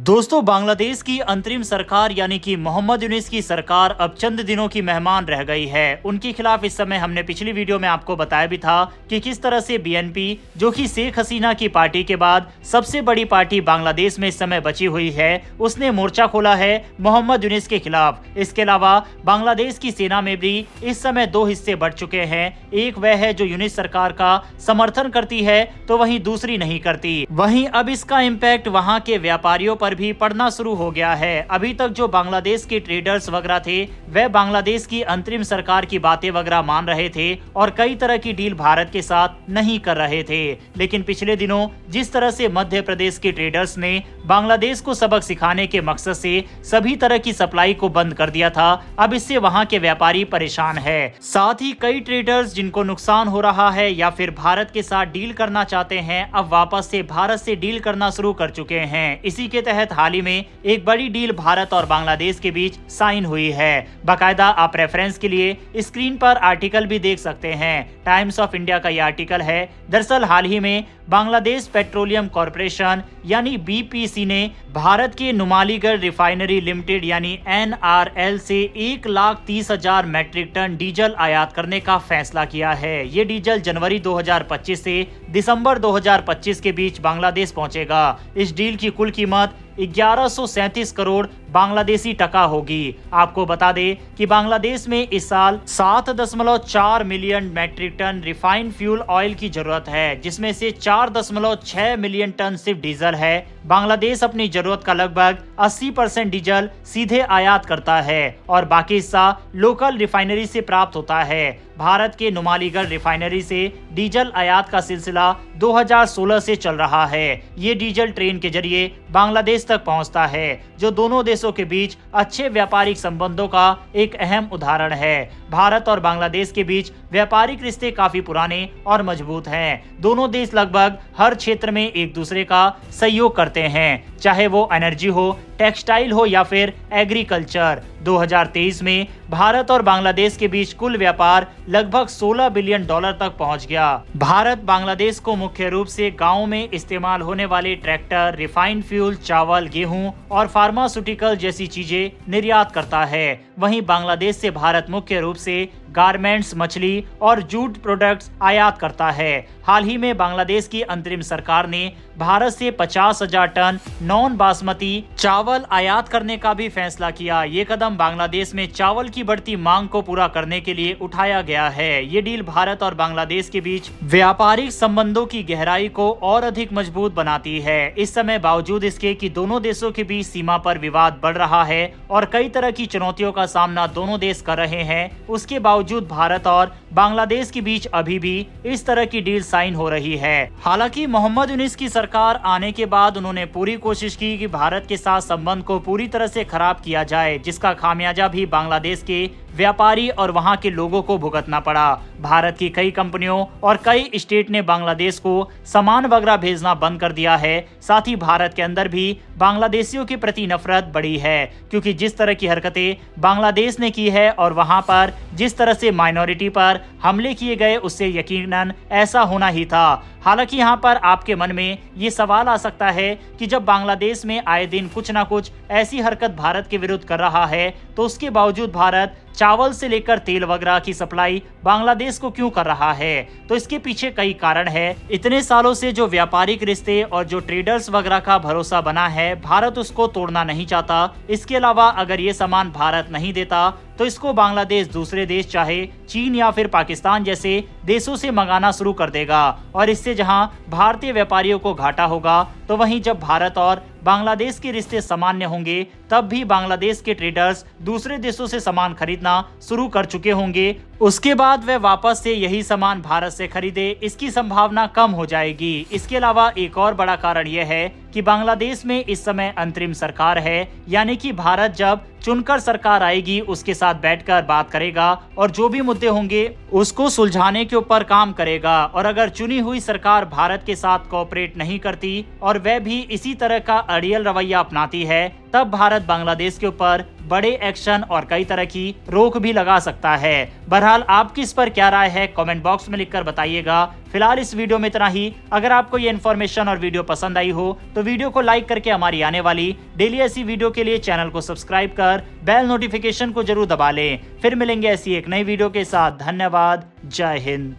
दोस्तों, बांग्लादेश की अंतरिम सरकार यानी कि मोहम्मद यूनुस की सरकार अब चंद दिनों की मेहमान रह गई है। उनके खिलाफ इस समय हमने पिछली वीडियो में आपको बताया भी था कि किस तरह से बीएनपी, जो कि शेख हसीना की पार्टी के बाद सबसे बड़ी पार्टी बांग्लादेश में इस समय बची हुई है, उसने मोर्चा खोला है मोहम्मद यूनुस के खिलाफ। इसके अलावा बांग्लादेश की सेना में भी इस समय दो हिस्से बढ़ चुके हैं। एक वह है जो यूनुस सरकार का समर्थन करती है, तो वहीं दूसरी नहीं करती। वहीं अब इसका इम्पैक्ट वहां के व्यापारियों पर भी पड़ना शुरू हो गया है। अभी तक जो बांग्लादेश के ट्रेडर्स वगैरह थे, वह बांग्लादेश की अंतरिम सरकार की बातें वगैरह मान रहे थे और कई तरह की डील भारत के साथ नहीं कर रहे थे। लेकिन पिछले दिनों जिस तरह से मध्य प्रदेश के ट्रेडर्स ने बांग्लादेश को सबक सिखाने के मकसद से सभी तरह की सप्लाई को बंद कर दिया था, अब इससे वहां के व्यापारी परेशान है। साथ ही कई ट्रेडर्स जिनको नुकसान हो रहा है या फिर भारत के साथ डील करना चाहते हैं, अब वापस से भारत से डील करना शुरू कर चुके हैं। इसी के तहत हाल ही में एक बड़ी डील भारत और बांग्लादेश के बीच साइन हुई है। बाकायदा आप रेफरेंस के लिए स्क्रीन पर आर्टिकल भी देख सकते हैं। टाइम्स ऑफ इंडिया का यह आर्टिकल है। दरअसल हाल ही में बांग्लादेश पेट्रोलियम कॉरपोरेशन यानी बीपीसी ने भारत के नुमालीगढ़ रिफाइनरी लिमिटेड यानी एनआरएल से 1,30,000 मैट्रिक टन डीजल आयात करने का फैसला किया है। ये डीजल जनवरी 2025 से दिसंबर 2025 के बीच बांग्लादेश पहुंचेगा। इस डील की कुल कीमत 1137 करोड़ बांग्लादेशी टका होगी। आपको बता दें कि बांग्लादेश में इस साल 7.4 million metric ton refined fuel oil की जरूरत है, जिसमें से 4.6 मिलियन टन सिर्फ डीजल है। बांग्लादेश अपनी जरूरत का लगभग 80% डीजल सीधे आयात करता है और बाकी हिस्सा लोकल रिफाइनरी से प्राप्त होता है। भारत के नुमालीगढ़ रिफाइनरी से डीजल आयात का सिलसिला 2016 से चल रहा है। ये डीजल ट्रेन के जरिए बांग्लादेश तक पहुंचता है, जो दोनों देशों के बीच अच्छे व्यापारिक संबंधों का एक अहम उदाहरण है। भारत और बांग्लादेश के बीच व्यापारिक रिश्ते काफी पुराने और मजबूत हैं। दोनों देश लगभग हर क्षेत्र में एक दूसरे का सहयोग करते हैं, चाहे वो एनर्जी हो, टेक्सटाइल हो या फिर एग्रीकल्चर। 2023 में भारत और बांग्लादेश के बीच कुल व्यापार लगभग $16 बिलियन तक पहुंच गया। भारत बांग्लादेश को मुख्य रूप से गांवों में इस्तेमाल होने वाले ट्रैक्टर, रिफाइंड फ्यूल, चावल, गेहूं और फार्मास्यूटिकल जैसी चीजें निर्यात करता है। वहीं बांग्लादेश से भारत मुख्य रूप से गारमेंट्स, मछली और जूट प्रोडक्ट्स आयात करता है। हाल ही में बांग्लादेश की अंतरिम सरकार ने भारत से 50,000 टन नॉन बासमती चावल आयात करने का भी फैसला किया। ये कदम बांग्लादेश में चावल की बढ़ती मांग को पूरा करने के लिए उठाया गया है। ये डील भारत और बांग्लादेश के बीच व्यापारिक संबंधों की गहराई को और अधिक मजबूत बनाती है। इस समय बावजूद इसके कि दोनों देशों के बीच सीमा पर विवाद बढ़ रहा है और कई तरह की चुनौतियों का सामना दोनों देश कर रहे हैं, उसके बावजूद भारत और बांग्लादेश के बीच अभी भी इस तरह की डील साइन हो रही है। हालांकि मोहम्मद यूनुस की सरकार आने के बाद उन्होंने पूरी कोशिश की कि भारत के साथ संबंध को पूरी तरह से खराब किया जाए, जिसका खामियाजा भी बांग्लादेश के व्यापारी और वहां के लोगों को भुगतना पड़ा। भारत की कई कंपनियों और कई स्टेट ने बांग्लादेश को सामान वगैरह भेजना बंद कर दिया है। साथ ही भारत के अंदर भी बांग्लादेशियों के प्रति नफरत बढ़ी है, क्योंकि जिस तरह की हरकतें बांग्लादेश ने की है और वहां पर जिस तरह से माइनॉरिटी पर हमले किए गए, उससे यकीनन ऐसा होना ही था। हालांकि यहाँ पर आपके मन में ये सवाल आ सकता है कि जब बांग्लादेश में आए दिन कुछ ना कुछ ऐसी हरकत भारत के विरुद्ध कर रहा है, तो उसके बावजूद भारत चावल से लेकर तेल वगैरह की सप्लाई बांग्लादेश को क्यों कर रहा है? तो इसके पीछे कई कारण है। इतने सालों से जो व्यापारिक रिश्ते और जो ट्रेडर्स वगैरह का भरोसा बना है, भारत उसको तोड़ना नहीं चाहता। इसके अलावा अगर ये सामान भारत नहीं देता तो इसको बांग्लादेश दूसरे देश चाहे चीन या फिर पाकिस्तान जैसे देशों से मंगाना शुरू कर देगा और इससे जहां भारतीय व्यापारियों को घाटा होगा, तो वहीं जब भारत और बांग्लादेश के रिश्ते सामान्य होंगे, तब भी बांग्लादेश के ट्रेडर्स दूसरे देशों से सामान खरीदना शुरू कर चुके होंगे। उसके बाद वे वापस से यही सामान भारत से खरीदे, इसकी संभावना कम हो जाएगी। इसके अलावा एक और बड़ा कारण यह है कि बांग्लादेश में इस समय अंतरिम सरकार है, यानी कि भारत जब चुनकर सरकार आएगी उसके साथ बैठकर बात करेगा और जो भी मुद्दे होंगे उसको सुलझाने के ऊपर काम करेगा। और अगर चुनी हुई सरकार भारत के साथ कोऑपरेट नहीं करती और वह भी इसी तरह का अड़ियल रवैया अपनाती है, तब भारत बांग्लादेश के ऊपर बड़े एक्शन और कई तरह की रोक भी लगा सकता है। बहरहाल आपकी इस पर क्या राय है कमेंट बॉक्स में लिखकर बताइएगा। फिलहाल इस वीडियो में इतना ही। अगर आपको ये इन्फॉर्मेशन और वीडियो पसंद आई हो तो वीडियो को लाइक करके हमारी आने वाली डेली ऐसी वीडियो के लिए चैनल को सब्सक्राइब कर बेल नोटिफिकेशन को जरूर दबा लें। फिर मिलेंगे ऐसी एक नई वीडियो के साथ। धन्यवाद। जय हिंद।